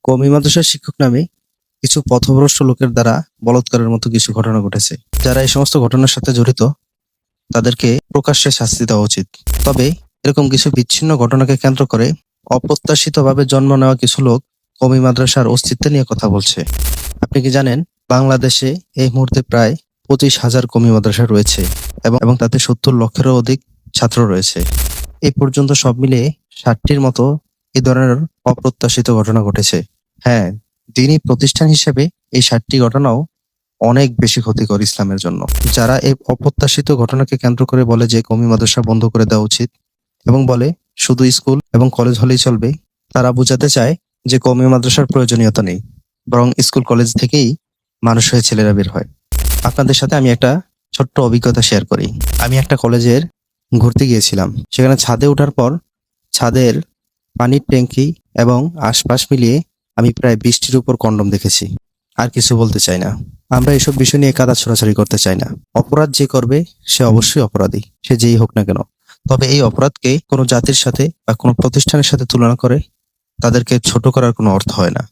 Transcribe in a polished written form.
কওমি মাদ্রাসার শিক্ষক নামে কিছু পথভ্রষ্ট লোকের দ্বারা বলাৎকারের মতো কিছু ঘটনা ঘটেছে। যারা এই সমস্ত ঘটনার সাথে জড়িত তাদেরকে প্রকাশ্যে শাস্তি দেওয়া উচিত। তবে এরকম কিছু বিচ্ছিন্ন ঘটনাকে কেন্দ্র করে অপ্রত্যাশিতভাবে জন্ম নেওয়া কিছু লোক কওমি মাদ্রাসার অস্তিত্ব নিয়ে কথা বলছে। আপনি কি জানেন বাংলাদেশে এই মুহূর্তে প্রায় 25,000 কওমি মাদ্রাসা রয়েছে এবং তাতে 70 লক্ষেরও অধিক ছাত্র রয়েছে। এই পর্যন্ত সব মিলিয়ে 60টির মতো এই ধরনের অপ্রত্যাশিত ঘটনা ঘটেছে। হ্যাঁ, দিনী প্রতিষ্ঠান হিসেবে এই 60টি ঘটনাও অনেক বেশি ক্ষতিকর ইসলামের জন্য। যারা এই অপ্রত্যাশিত ঘটনাকে কেন্দ্র করে বলে যে কওমি মাদ্রাসা বন্ধ করে দেওয়া উচিত এবং বলে শুধু স্কুল এবং কলেজ হলেই চলবে, তারা বোঝাতে চায় যে কওমি মাদ্রাসার প্রয়োজনীয়তা নেই, বরং স্কুল কলেজ থেকেই মানুষ হয়ে ছেলেরা বের হয়। আপনাদের সাথে আমি একটা ছোট্ট অভিজ্ঞতা শেয়ার করি। আমি একটা কলেজের ঘুরতে গিয়েছিলাম। সেখানে ছাদে ওঠার পর ছাদের পানির ট্যাঙ্কি এবং আশপাশ মিলিয়ে আমি প্রায় 20টির উপর কন্ডম দেখেছি। আর কিছু বলতে চাই না। আমরা এসব বিষয় নিয়ে কাদা ছোড়াছড়ি করতে চাই না। অপরাধ যে করবে সে অবশ্যই অপরাধী, সে যেই হোক না কেন। তবে এই অপরাধকে কোনো জাতির সাথে বা কোনো প্রতিষ্ঠানের সাথে তুলনা করে তাদেরকে ছোট করার কোনো অর্থ হয় না।